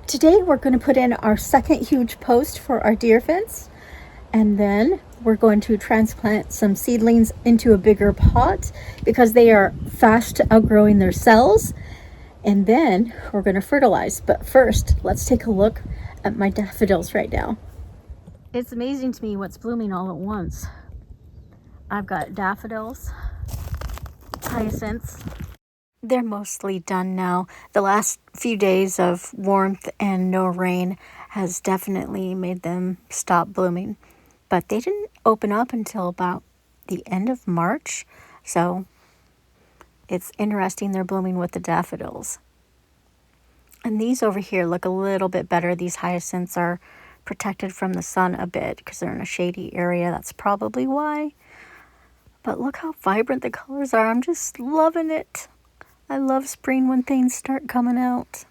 Today we're going to put in our second huge post for our deer fence, and then we're going to transplant some seedlings into a bigger pot because they are fast outgrowing their cells, and then we're going to fertilize. But first, let's take a look at my daffodils right now. It's amazing to me what's blooming all at once. I've got daffodils, hyacinths. They're mostly done now. The last few days of warmth and no rain has definitely made them stop blooming. But they didn't open up until about the end of March. So it's interesting they're blooming with the daffodils. And these over here look a little bit better. These hyacinths are protected from the sun a bit because they're in a shady area. That's probably why. But look how vibrant the colors are. I'm just loving it. I love spring when things start coming out.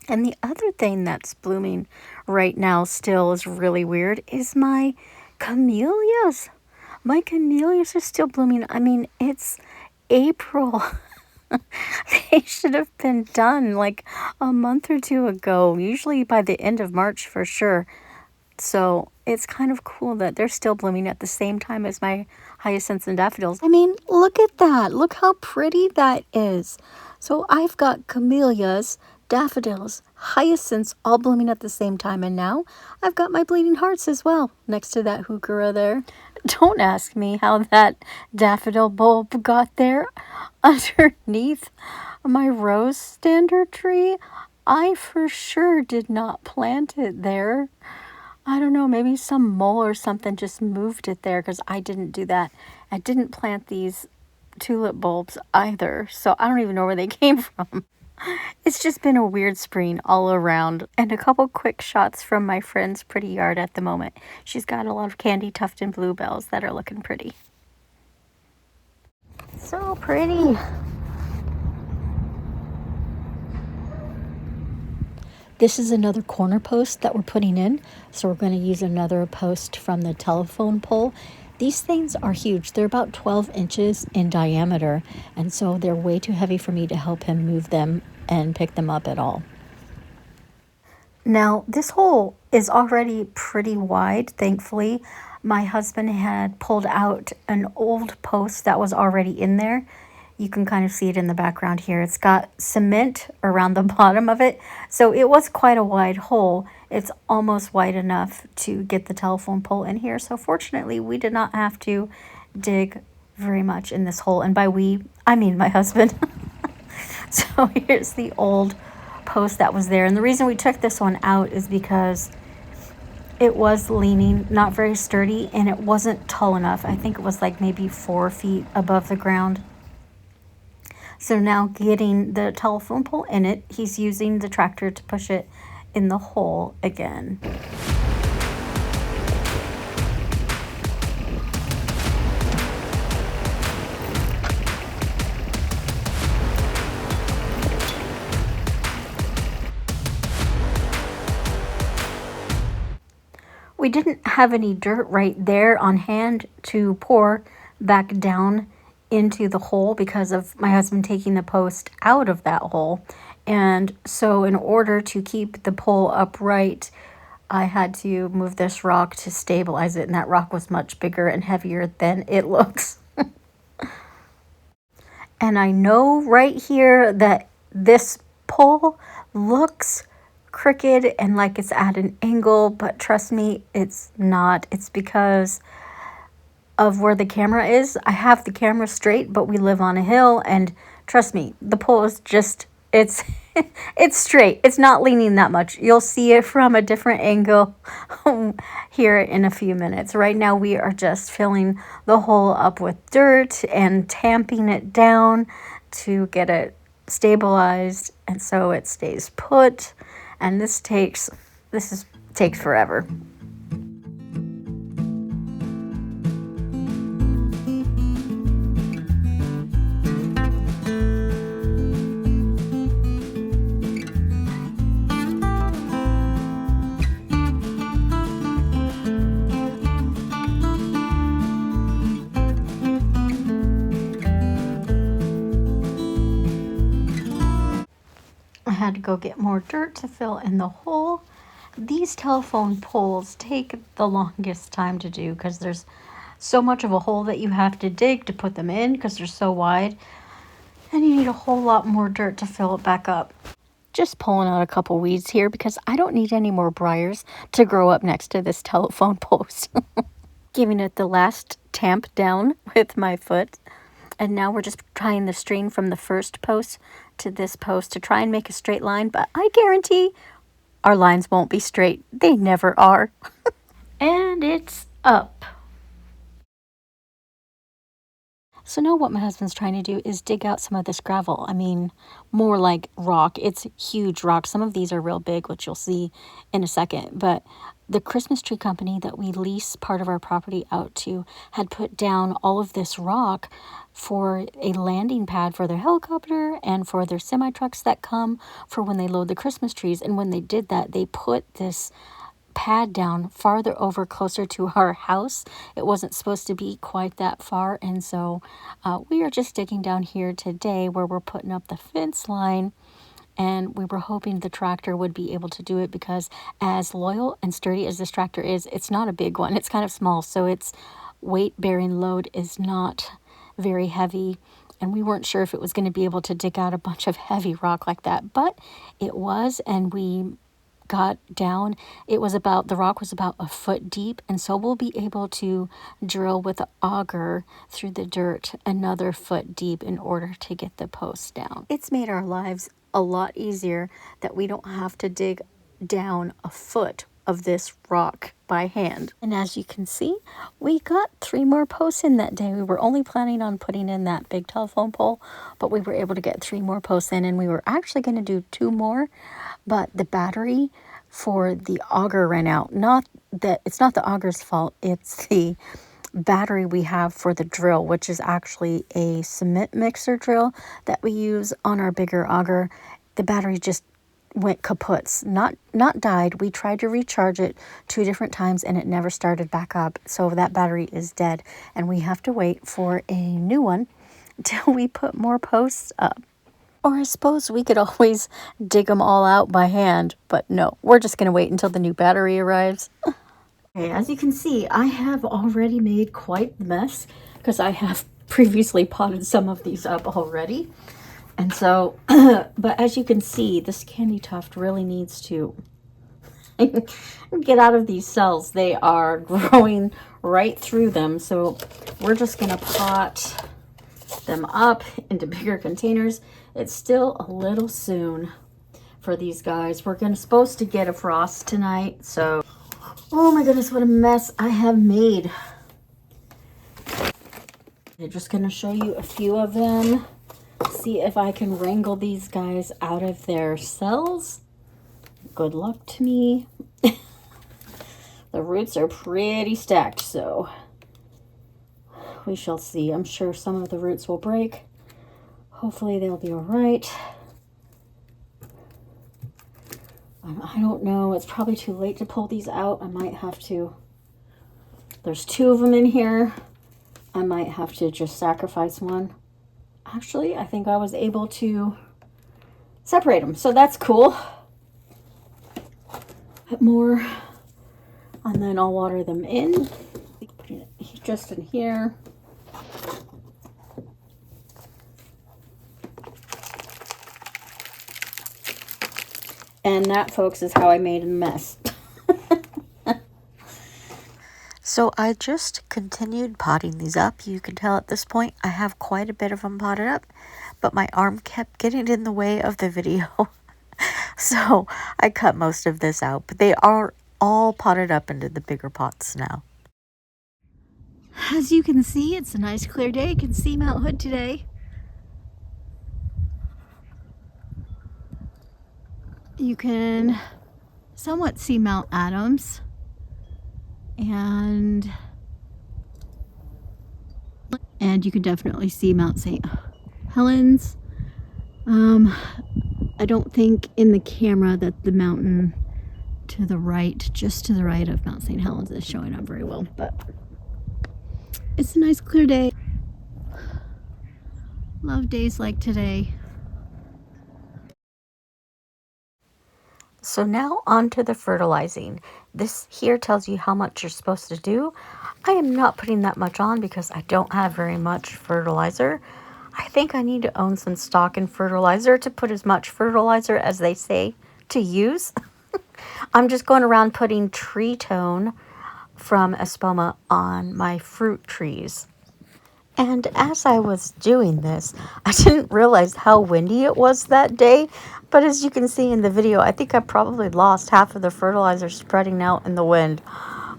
And the other thing that's blooming right now still is really weird is my camellias. My camellias are still blooming. I mean, it's April. They should have been done like a month or two ago, usually by the end of March for sure. So it's kind of cool that they're still blooming at the same time as my hyacinths and daffodils. I mean, look at that. Look how pretty that is. So I've got camellias, daffodils, hyacinths all blooming at the same time. And now I've got my bleeding hearts as well next to that heuchera there. Don't ask me how that daffodil bulb got there underneath my rose standard tree. I for sure did not plant it there. I don't know, maybe some mole or something just moved it there because I didn't do that. I didn't plant these tulip bulbs either, so I don't even know where they came from. It's just been a weird spring all around. And a couple quick shots from my friend's pretty yard at the moment. She's got a lot of candy tufted bluebells that are looking pretty. So pretty. This is another corner post that we're putting in. So we're going to use another post from the telephone pole. These things are huge. They're about 12 inches in diameter. And so they're way too heavy for me to help him move them and pick them up at all. Now, this hole is already pretty wide, thankfully. My husband had pulled out an old post that was already in there. You can kind of see it in the background here. It's got cement around the bottom of it. So it was quite a wide hole. It's almost wide enough to get the telephone pole in here. So fortunately, we did not have to dig very much in this hole. And by we, I mean my husband. So here's the old post that was there. And the reason we took this one out is because it was leaning, not very sturdy, and it wasn't tall enough. I think it was like maybe 4 feet above the ground. So now getting the telephone pole in it, he's using the tractor to push it in the hole again. We didn't have any dirt right there on hand to pour back down into the hole because of my husband taking the post out of that hole. And so in order to keep the pole upright, I had to move this rock to stabilize it, and that rock was much bigger and heavier than it looks. And I know right here that this pole looks crooked and like it's at an angle, but trust me, it's not. It's because of where the camera is. I have the camera straight, but we live on a hill, and trust me, the pole is just, it's it's straight. It's not leaning that much. You'll see it from a different angle here in a few minutes. Right now we are just filling the hole up with dirt and tamping it down to get it stabilized, and so it stays put. And this takes forever. I had to go go get more dirt to fill in the hole. These telephone poles take the longest time to do because there's so much of a hole that you have to dig to put them in because they're so wide. And you need a whole lot more dirt to fill it back up. Just pulling out a couple weeds here because I don't need any more briars to grow up next to this telephone post. Giving it the last tamp down with my foot. And now we're just trying the string from the first post to this post to try and make a straight line. But I guarantee our lines won't be straight. They never are. And it's up. So now what my husband's trying to do is dig out some of this gravel. I mean, more like rock. It's huge rock. Some of these are real big, which you'll see in a second. But the Christmas tree company that we lease part of our property out to had put down all of this rock for a landing pad for their helicopter and for their semi-trucks that come for when they load the Christmas trees. And when they did that, they put this pad down farther over closer to our house. It wasn't supposed to be quite that far, and so we are just digging down here today where we're putting up the fence line, and we were hoping the tractor would be able to do it because as loyal and sturdy as this tractor is, it's not a big one. It's kind of small, so its weight bearing load is not very heavy, and we weren't sure if it was going to be able to dig out a bunch of heavy rock like that, but it was, and we got down. The rock was about a foot deep, and so we'll be able to drill with an auger through the dirt another foot deep in order to get the posts down. It's made our lives a lot easier that we don't have to dig down a foot of this rock by hand. And as you can see, we got 3 more posts in that day. We were only planning on putting in that big telephone pole, but we were able to get 3 more posts in, and we were actually going to do 2 more, but the battery for the auger ran out. It's not the auger's fault, it's the battery we have for the drill, which is actually a cement mixer drill that we use on our bigger auger. The battery just went kaputs, not died. We tried to recharge it 2 different times and it never started back up. So that battery is dead, and we have to wait for a new one until we put more posts up. Or I suppose we could always dig them all out by hand, but no, we're just going to wait until the new battery arrives. Okay, as you can see, I have already made quite the mess because I have previously potted some of these up already. And so, but as you can see, this candy tuft really needs to get out of these cells. They are growing right through them. So we're just going to pot them up into bigger containers. It's still a little soon for these guys. We're supposed to get a frost tonight. So, oh my goodness, what a mess I have made. I'm just going to show you a few of them. See if I can wrangle these guys out of their cells. Good luck to me. The roots are pretty stacked, so we shall see. I'm sure some of the roots will break. Hopefully they'll be all right. I don't know. It's probably too late to pull these out. I might have to. There's 2 of them in here. I might have to just sacrifice one. Actually, I think I was able to separate them, so that's cool. Bit more, and then I'll water them in. Putting it just in here. And that, folks, is how I made a mess. So I just continued potting these up. You can tell at this point I have quite a bit of them potted up, but my arm kept getting in the way of the video. So I cut most of this out, but they are all potted up into the bigger pots now. As you can see, it's a nice clear day. You can see Mount Hood today. You can somewhat see Mount Adams, and you can definitely see Mount St. Helens. I don't think in the camera that the mountain to the right, just to the right of Mount St. Helens, is showing up very well, but it's a nice clear day. Love days like today. So now on to the fertilizing. This here tells you how much you're supposed to do. I am not putting that much on because I don't have very much fertilizer. I think I need to own some stock in fertilizer to put as much fertilizer as they say to use. I'm just going around putting tree tone from Espoma on my fruit trees. And as I was doing this, I didn't realize how windy it was that day. But as you can see in the video, I think I probably lost half of the fertilizer spreading out in the wind.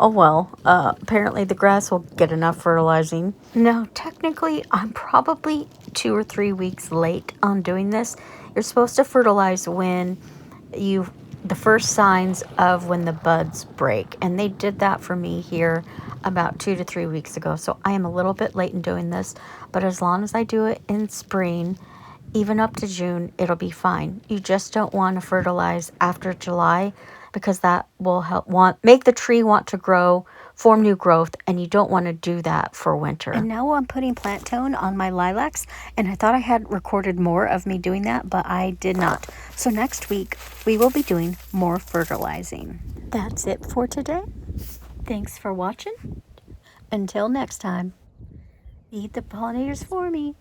Oh well, apparently the grass will get enough fertilizing. Now, technically, I'm probably 2 or 3 weeks late on doing this. You're supposed to fertilize when the first signs of when the buds break, and they did that for me here about 2 to 3 weeks ago. So I am a little bit late in doing this, but as long as I do it in spring, even up to June, it'll be fine. You just don't want to fertilize after July because that will make the tree want to grow, form new growth, and you don't want to do that for winter. And now I'm putting plant tone on my lilacs, and I thought I had recorded more of me doing that, but I did not. So next week, we will be doing more fertilizing. That's it for today. Thanks for watching. Until next time, feed the pollinators for me.